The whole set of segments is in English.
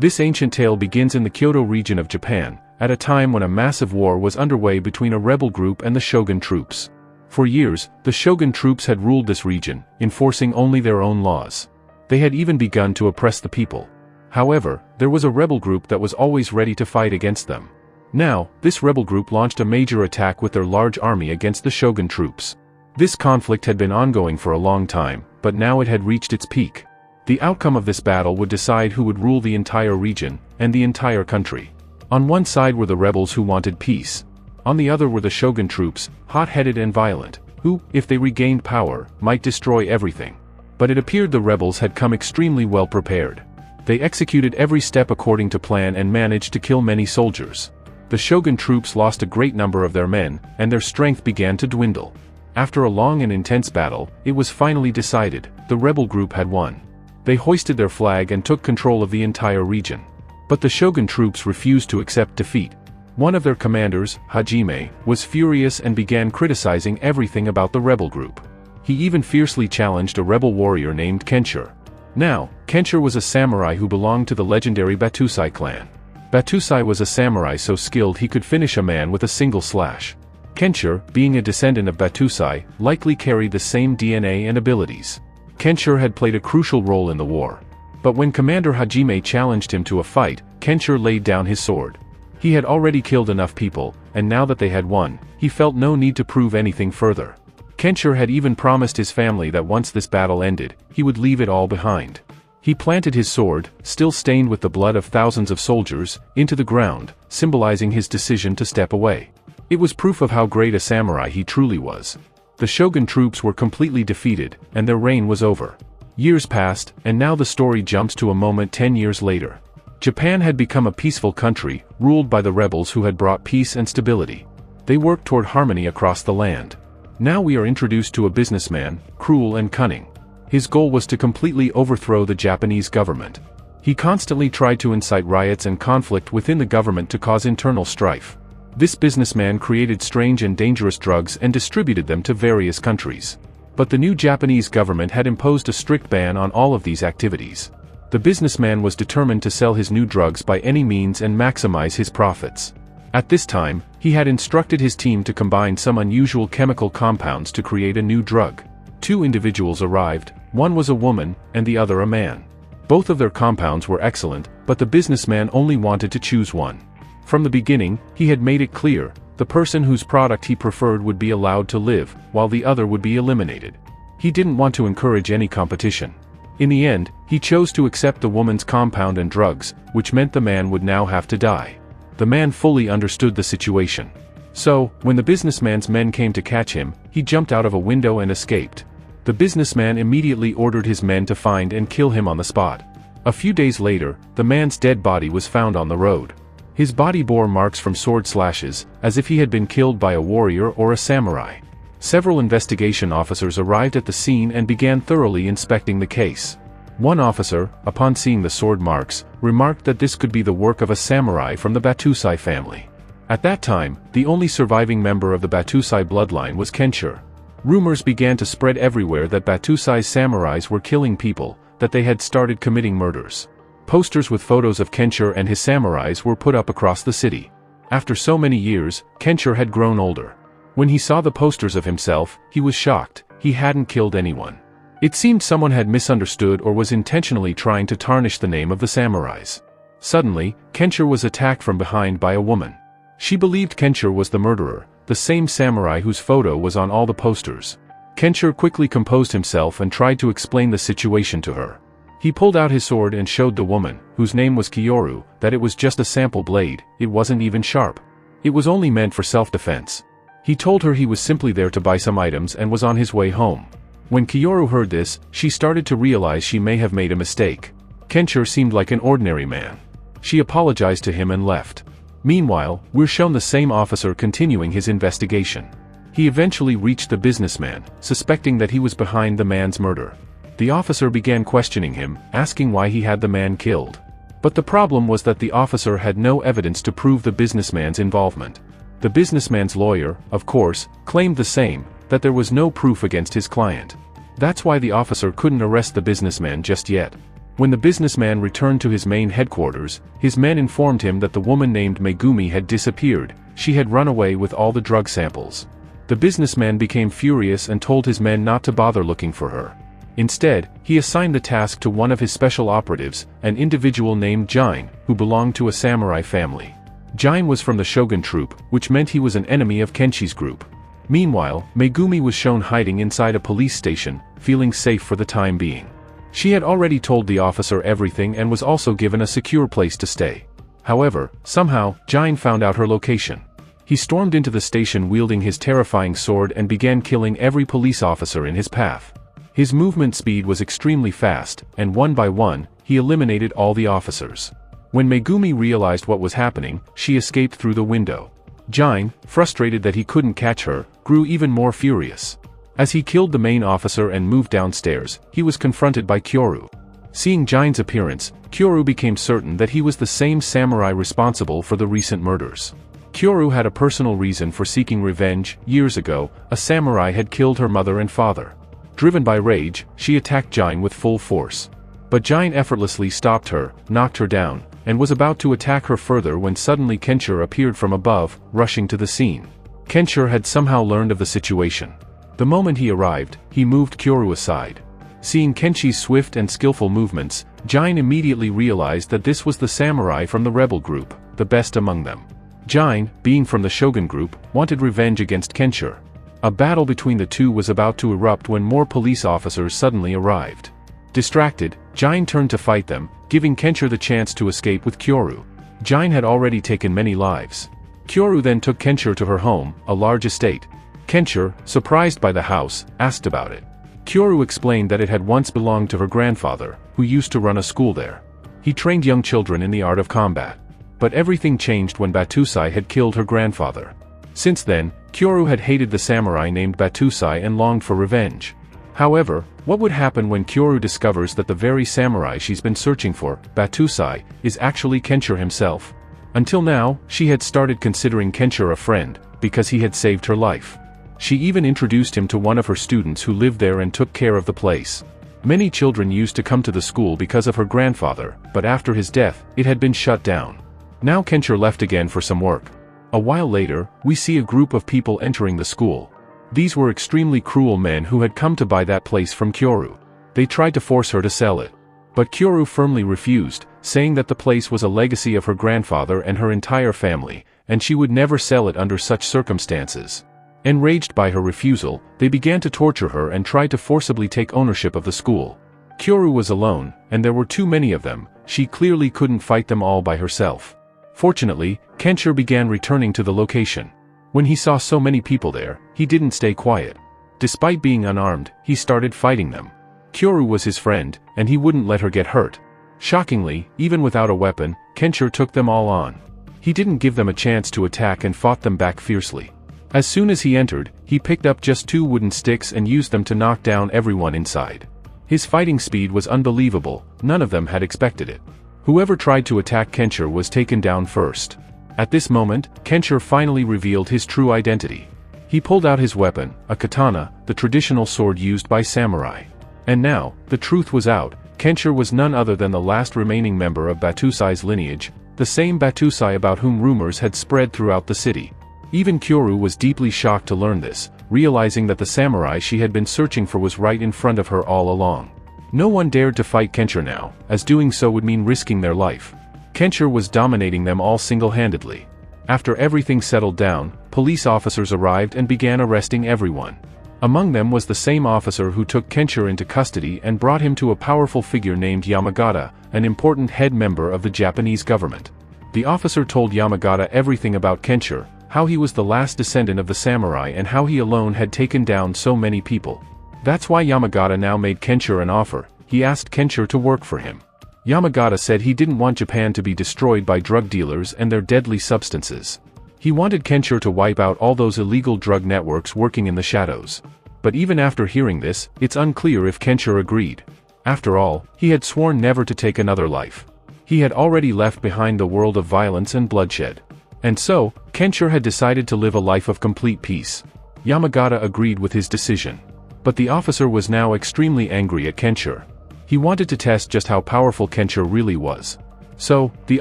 This ancient tale begins in the Kyoto region of Japan, at a time when a massive war was underway between a rebel group and the shogun troops. For years, the shogun troops had ruled this region, enforcing only their own laws. They had even begun to oppress the people. However, there was a rebel group that was always ready to fight against them. Now, this rebel group launched a major attack with their large army against the shogun troops. This conflict had been ongoing for a long time, but now it had reached its peak. The outcome of this battle would decide who would rule the entire region, and the entire country. On one side were the rebels who wanted peace. On the other were the shogun troops, hot-headed and violent, who, if they regained power, might destroy everything. But it appeared the rebels had come extremely well prepared. They executed every step according to plan and managed to kill many soldiers. The shogun troops lost a great number of their men, and their strength began to dwindle. After a long and intense battle, it was finally decided, the rebel group had won. They hoisted their flag and took control of the entire region. But the shogun troops refused to accept defeat. One of their commanders, Hajime, was furious and began criticizing everything about the rebel group. He even fiercely challenged a rebel warrior named Kenshur. Now, Kenshur was a samurai who belonged to the legendary Batusai clan. Batusai was a samurai so skilled he could finish a man with a single slash. Kenshur, being a descendant of Batusai, likely carried the same DNA and abilities. Kenshur had played a crucial role in the war. But when Commander Hajime challenged him to a fight, Kenshur laid down his sword. He had already killed enough people, and now that they had won, he felt no need to prove anything further. Kenshur had even promised his family that once this battle ended, he would leave it all behind. He planted his sword, still stained with the blood of thousands of soldiers, into the ground, symbolizing his decision to step away. It was proof of how great a samurai he truly was. The shogun troops were completely defeated, and their reign was over. Years passed, and now the story jumps to a moment 10 years later. Japan had become a peaceful country, ruled by the rebels who had brought peace and stability. They worked toward harmony across the land. Now we are introduced to a businessman, cruel and cunning. His goal was to completely overthrow the Japanese government. He constantly tried to incite riots and conflict within the government to cause internal strife. This businessman created strange and dangerous drugs and distributed them to various countries. But the new Japanese government had imposed a strict ban on all of these activities. The businessman was determined to sell his new drugs by any means and maximize his profits. At this time, he had instructed his team to combine some unusual chemical compounds to create a new drug. Two individuals arrived, one was a woman, and the other a man. Both of their compounds were excellent, but the businessman only wanted to choose one. From the beginning, he had made it clear, the person whose product he preferred would be allowed to live, while the other would be eliminated. He didn't want to encourage any competition. In the end, he chose to accept the woman's compound and drugs, which meant the man would now have to die. The man fully understood the situation. So, when the businessman's men came to catch him, he jumped out of a window and escaped. The businessman immediately ordered his men to find and kill him on the spot. A few days later, the man's dead body was found on the road. His body bore marks from sword slashes, as if he had been killed by a warrior or a samurai. Several investigation officers arrived at the scene and began thoroughly inspecting the case. One officer, upon seeing the sword marks, remarked that this could be the work of a samurai from the Batusai family. At that time, the only surviving member of the Batusai bloodline was Kenshur. Rumors began to spread everywhere that Batusai's samurais were killing people, that they had started committing murders. Posters with photos of Kenshur and his samurais were put up across the city. After so many years, Kenshur had grown older. When he saw the posters of himself, he was shocked. He hadn't killed anyone. It seemed someone had misunderstood or was intentionally trying to tarnish the name of the samurais. Suddenly, Kenshur was attacked from behind by a woman. She believed Kenshur was the murderer, the same samurai whose photo was on all the posters. Kenshur quickly composed himself and tried to explain the situation to her. He pulled out his sword and showed the woman, whose name was Kiyoru, that it was just a sample blade. It wasn't even sharp. It was only meant for self-defense. He told her he was simply there to buy some items and was on his way home. When Kiyoru heard this, she started to realize she may have made a mistake. Kenshur seemed like an ordinary man. She apologized to him and left. Meanwhile, we're shown the same officer continuing his investigation. He eventually reached the businessman, suspecting that he was behind the man's murder. The officer began questioning him, asking why he had the man killed. But the problem was that the officer had no evidence to prove the businessman's involvement. The businessman's lawyer, of course, claimed the same, that there was no proof against his client. That's why the officer couldn't arrest the businessman just yet. When the businessman returned to his main headquarters, his men informed him that the woman named Megumi had disappeared. She had run away with all the drug samples. The businessman became furious and told his men not to bother looking for her. Instead, he assigned the task to one of his special operatives, an individual named Jin, who belonged to a samurai family. Jin was from the Shogun troop, which meant he was an enemy of Kenshi's group. Meanwhile, Megumi was shown hiding inside a police station, feeling safe for the time being. She had already told the officer everything and was also given a secure place to stay. However, somehow, Jin found out her location. He stormed into the station wielding his terrifying sword and began killing every police officer in his path. His movement speed was extremely fast, and one by one, he eliminated all the officers. When Megumi realized what was happening, she escaped through the window. Jin, frustrated that he couldn't catch her, grew even more furious. As he killed the main officer and moved downstairs, he was confronted by Kyoru. Seeing Jin's appearance, Kyoru became certain that he was the same samurai responsible for the recent murders. Kyoru had a personal reason for seeking revenge. Years ago, a samurai had killed her mother and father. Driven by rage, she attacked Jin with full force. But Jin effortlessly stopped her, knocked her down, and was about to attack her further when suddenly Kenshiro appeared from above, rushing to the scene. Kenshiro had somehow learned of the situation. The moment he arrived, he moved Kyoru aside. Seeing Kenshi's swift and skillful movements, Jin immediately realized that this was the samurai from the rebel group, the best among them. Jin, being from the Shogun group, wanted revenge against Kenshiro. A battle between the two was about to erupt when more police officers suddenly arrived. Distracted, Jin turned to fight them, giving Kenshiro the chance to escape with Kyoru. Jin had already taken many lives. Kyoru then took Kenshiro to her home, a large estate. Kenshiro, surprised by the house, asked about it. Kyoru explained that it had once belonged to her grandfather, who used to run a school there. He trained young children in the art of combat. But everything changed when Batusai had killed her grandfather. Since then, Kyoru had hated the samurai named Batusai and longed for revenge. However, what would happen when Kyoru discovers that the very samurai she's been searching for, Batusai, is actually Kenshiro himself? Until now, she had started considering Kenshiro a friend, because he had saved her life. She even introduced him to one of her students who lived there and took care of the place. Many children used to come to the school because of her grandfather, but after his death, it had been shut down. Now Kenshiro left again for some work. A while later, we see a group of people entering the school. These were extremely cruel men who had come to buy that place from Kyoru. They tried to force her to sell it. But Kyoru firmly refused, saying that the place was a legacy of her grandfather and her entire family, and she would never sell it under such circumstances. Enraged by her refusal, they began to torture her and tried to forcibly take ownership of the school. Kyoru was alone, and there were too many of them. She clearly couldn't fight them all by herself. Fortunately, Kenshiro began returning to the location. When he saw so many people there, he didn't stay quiet. Despite being unarmed, he started fighting them. Kyoru was his friend, and he wouldn't let her get hurt. Shockingly, even without a weapon, Kenshiro took them all on. He didn't give them a chance to attack and fought them back fiercely. As soon as he entered, he picked up just 2 wooden sticks and used them to knock down everyone inside. His fighting speed was unbelievable, none of them had expected it. Whoever tried to attack Kenshiro was taken down first. At this moment, Kenshiro finally revealed his true identity. He pulled out his weapon, a katana, the traditional sword used by samurai. And now, the truth was out. Kenshiro was none other than the last remaining member of Batusai's lineage, the same Batusai about whom rumors had spread throughout the city. Even Kyoru was deeply shocked to learn this, realizing that the samurai she had been searching for was right in front of her all along. No one dared to fight Kenshiro now, as doing so would mean risking their life. Kenshiro was dominating them all single-handedly. After everything settled down, police officers arrived and began arresting everyone. Among them was the same officer who took Kenshiro into custody and brought him to a powerful figure named Yamagata, an important head member of the Japanese government. The officer told Yamagata everything about Kenshiro, how he was the last descendant of the samurai and how he alone had taken down so many people. That's why Yamagata now made Kenshiro an offer. He asked Kenshiro to work for him. Yamagata said he didn't want Japan to be destroyed by drug dealers and their deadly substances. He wanted Kenshiro to wipe out all those illegal drug networks working in the shadows. But even after hearing this, it's unclear if Kenshiro agreed. After all, he had sworn never to take another life. He had already left behind the world of violence and bloodshed. And so, Kenshiro had decided to live a life of complete peace. Yamagata agreed with his decision. But the officer was now extremely angry at Kenshiro. He wanted to test just how powerful Kenshiro really was. So, the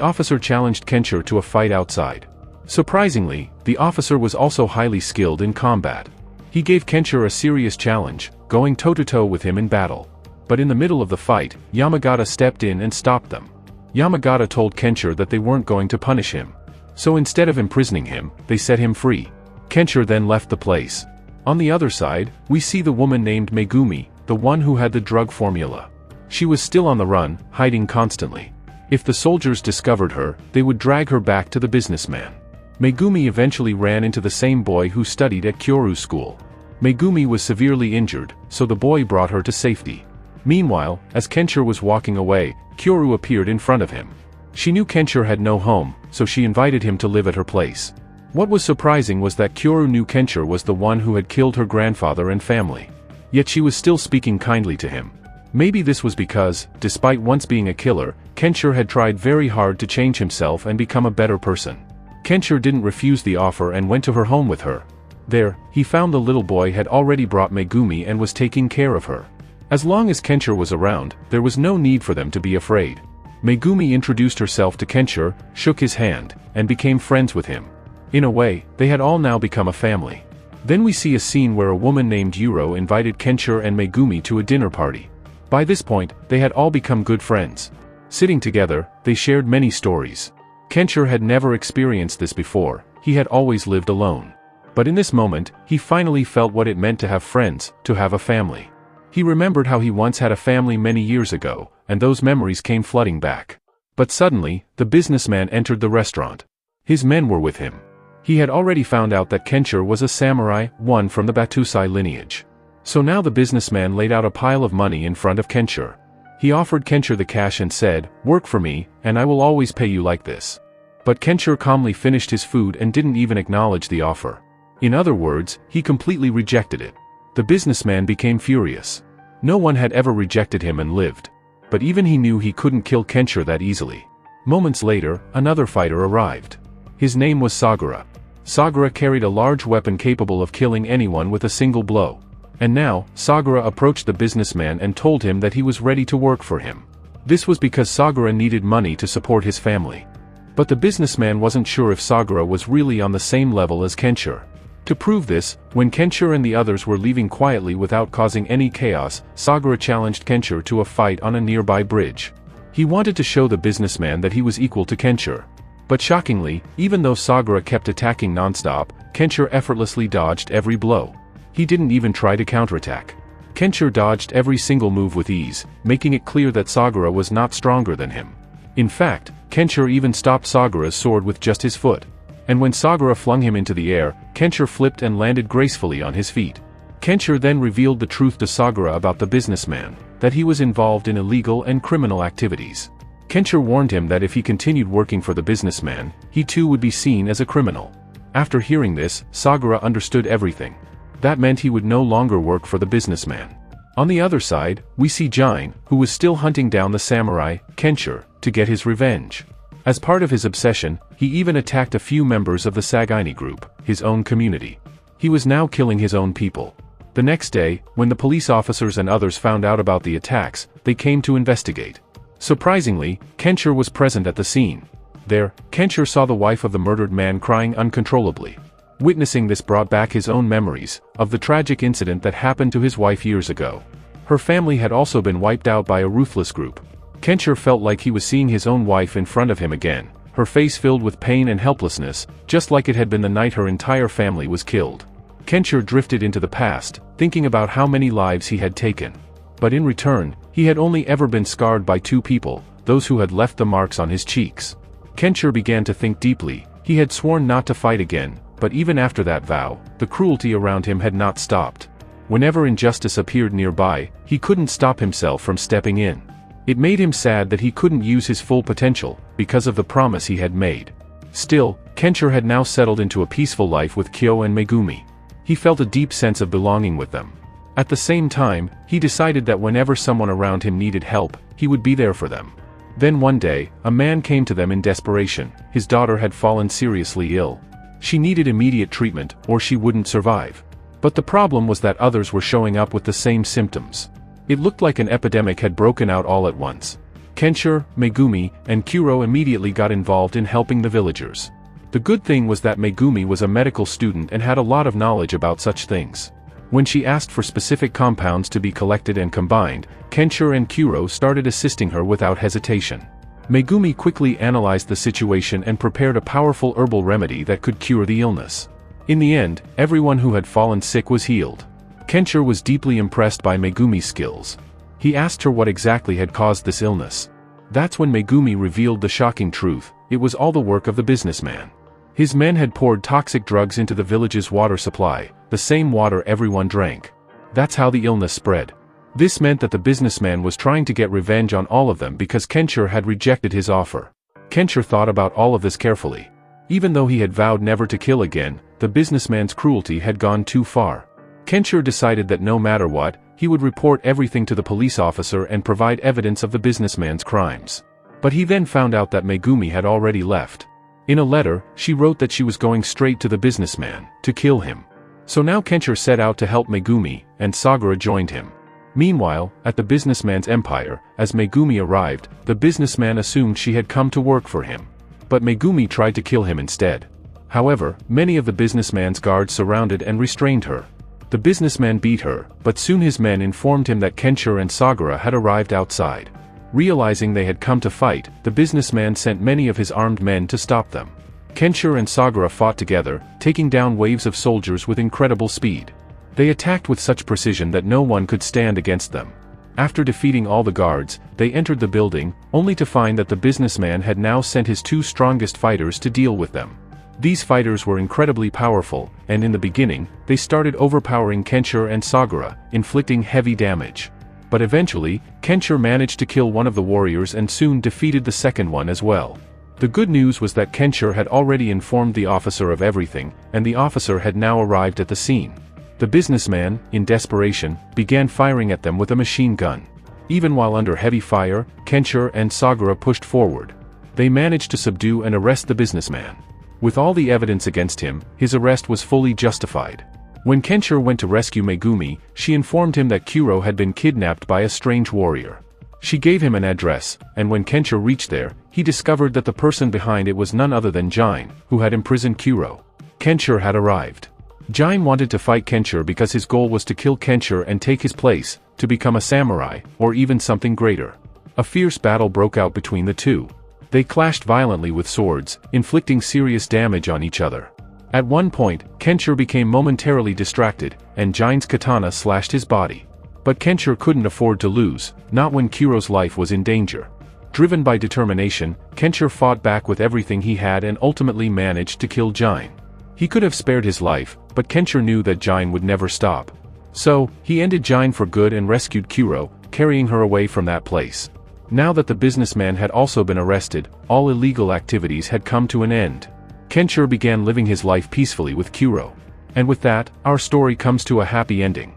officer challenged Kenshiro to a fight outside. Surprisingly, the officer was also highly skilled in combat. He gave Kenshiro a serious challenge, going toe-to-toe with him in battle. But in the middle of the fight, Yamagata stepped in and stopped them. Yamagata told Kenshiro that they weren't going to punish him. So instead of imprisoning him, they set him free. Kenshiro then left the place. On the other side, we see the woman named Megumi, the one who had the drug formula. She was still on the run, hiding constantly. If the soldiers discovered her, they would drag her back to the businessman. Megumi eventually ran into the same boy who studied at Kyoru's school. Megumi was severely injured, so the boy brought her to safety. Meanwhile, as Kenshiro was walking away, Kyoru appeared in front of him. She knew Kenshiro had no home, so she invited him to live at her place. What was surprising was that Kyoru knew Kenshiro was the one who had killed her grandfather and family. Yet she was still speaking kindly to him. Maybe this was because, despite once being a killer, Kenshiro had tried very hard to change himself and become a better person. Kenshiro didn't refuse the offer and went to her home with her. There, he found the little boy had already brought Megumi and was taking care of her. As long as Kenshiro was around, there was no need for them to be afraid. Megumi introduced herself to Kenshiro, shook his hand, and became friends with him. In a way, they had all now become a family. Then we see a scene where a woman named Yuro invited Kenshiro and Megumi to a dinner party. By this point, they had all become good friends. Sitting together, they shared many stories. Kenshiro had never experienced this before, he had always lived alone. But in this moment, he finally felt what it meant to have friends, to have a family. He remembered how he once had a family many years ago, and those memories came flooding back. But suddenly, the businessman entered the restaurant. His men were with him. He had already found out that Kenshiro was a samurai, one from the Batusai lineage. So now the businessman laid out a pile of money in front of Kenshiro. He offered Kenshiro the cash and said, "Work for me, and I will always pay you like this." But Kenshiro calmly finished his food and didn't even acknowledge the offer. In other words, he completely rejected it. The businessman became furious. No one had ever rejected him and lived. But even he knew he couldn't kill Kenshiro that easily. Moments later, another fighter arrived. His name was Sagura. Sagura carried a large weapon capable of killing anyone with a single blow. And now, Sagura approached the businessman and told him that he was ready to work for him. This was because Sagura needed money to support his family. But the businessman wasn't sure if Sagura was really on the same level as Kenshiro. To prove this, when Kenshiro and the others were leaving quietly without causing any chaos, Sagura challenged Kenshiro to a fight on a nearby bridge. He wanted to show the businessman that he was equal to Kenshiro. But shockingly, even though Sagura kept attacking non-stop, Kenshiro effortlessly dodged every blow. He didn't even try to counterattack. Kenshiro dodged every single move with ease, making it clear that Sagura was not stronger than him. In fact, Kenshiro even stopped Sagura's sword with just his foot. And when Sagura flung him into the air, Kenshiro flipped and landed gracefully on his feet. Kenshiro then revealed the truth to Sagura about the businessman, that he was involved in illegal and criminal activities. Kenshiro warned him that if he continued working for the businessman, he too would be seen as a criminal. After hearing this, Sagura understood everything. That meant he would no longer work for the businessman. On the other side, we see Jin, who was still hunting down the samurai, Kenshiro, to get his revenge. As part of his obsession, he even attacked a few members of the Sagaini group, his own community. He was now killing his own people. The next day, when the police officers and others found out about the attacks, they came to investigate. Surprisingly, Kenshiro was present at the scene. There, Kenshiro saw the wife of the murdered man crying uncontrollably. Witnessing this brought back his own memories of the tragic incident that happened to his wife years ago. Her family had also been wiped out by a ruthless group. Kenshiro felt like he was seeing his own wife in front of him again, her face filled with pain and helplessness, just like it had been the night her entire family was killed. Kenshiro drifted into the past, thinking about how many lives he had taken. But in return, he had only ever been scarred by two people, those who had left the marks on his cheeks. Kenshiro began to think deeply. He had sworn not to fight again, but even after that vow, the cruelty around him had not stopped. Whenever injustice appeared nearby, he couldn't stop himself from stepping in. It made him sad that he couldn't use his full potential, because of the promise he had made. Still, Kenshiro had now settled into a peaceful life with Kyo and Megumi. He felt a deep sense of belonging with them. At the same time, he decided that whenever someone around him needed help, he would be there for them. Then one day, a man came to them in desperation. His daughter had fallen seriously ill. She needed immediate treatment, or she wouldn't survive. But the problem was that others were showing up with the same symptoms. It looked like an epidemic had broken out all at once. Kenshiro, Megumi, and Kuro immediately got involved in helping the villagers. The good thing was that Megumi was a medical student and had a lot of knowledge about such things. When she asked for specific compounds to be collected and combined, Kenshiro and Kuro started assisting her without hesitation. Megumi quickly analyzed the situation and prepared a powerful herbal remedy that could cure the illness. In the end, everyone who had fallen sick was healed. Kenshiro was deeply impressed by Megumi's skills. He asked her what exactly had caused this illness. That's when Megumi revealed the shocking truth: it was all the work of the businessman. His men had poured toxic drugs into the village's water supply, the same water everyone drank. That's how the illness spread. This meant that the businessman was trying to get revenge on all of them because Kenshiro had rejected his offer. Kenshiro thought about all of this carefully. Even though he had vowed never to kill again, the businessman's cruelty had gone too far. Kenshiro decided that no matter what, he would report everything to the police officer and provide evidence of the businessman's crimes. But he then found out that Megumi had already left. In a letter, she wrote that she was going straight to the businessman, to kill him. So now Kenshiro set out to help Megumi, and Sagura joined him. Meanwhile, at the businessman's empire, as Megumi arrived, the businessman assumed she had come to work for him. But Megumi tried to kill him instead. However, many of the businessman's guards surrounded and restrained her. The businessman beat her, but soon his men informed him that Kenshiro and Sagura had arrived outside. Realizing they had come to fight, the businessman sent many of his armed men to stop them. Kenshiro and Sagura fought together, taking down waves of soldiers with incredible speed. They attacked with such precision that no one could stand against them. After defeating all the guards, they entered the building, only to find that the businessman had now sent his two strongest fighters to deal with them. These fighters were incredibly powerful, and in the beginning, they started overpowering Kenshiro and Sagura, inflicting heavy damage. But eventually, Kenshiro managed to kill one of the warriors and soon defeated the second one as well. The good news was that Kenshiro had already informed the officer of everything, and the officer had now arrived at the scene. The businessman, in desperation, began firing at them with a machine gun. Even while under heavy fire, Kenshiro and Sagura pushed forward. They managed to subdue and arrest the businessman. With all the evidence against him, his arrest was fully justified. When Kenshiro went to rescue Megumi, she informed him that Kuro had been kidnapped by a strange warrior. She gave him an address, and when Kenshiro reached there, he discovered that the person behind it was none other than Jin, who had imprisoned Kuro. Kenshiro had arrived. Jin wanted to fight Kenshiro because his goal was to kill Kenshiro and take his place, to become a samurai, or even something greater. A fierce battle broke out between the two. They clashed violently with swords, inflicting serious damage on each other. At one point, Kenshiro became momentarily distracted, and Jin's katana slashed his body. But Kenshiro couldn't afford to lose, not when Kuro's life was in danger. Driven by determination, Kenshiro fought back with everything he had and ultimately managed to kill Jin. He could have spared his life, but Kenshiro knew that Jin would never stop. So, he ended Jin for good and rescued Kuro, carrying her away from that place. Now that the businessman had also been arrested, all illegal activities had come to an end. Kenshiro began living his life peacefully with Kuro. And with that, our story comes to a happy ending.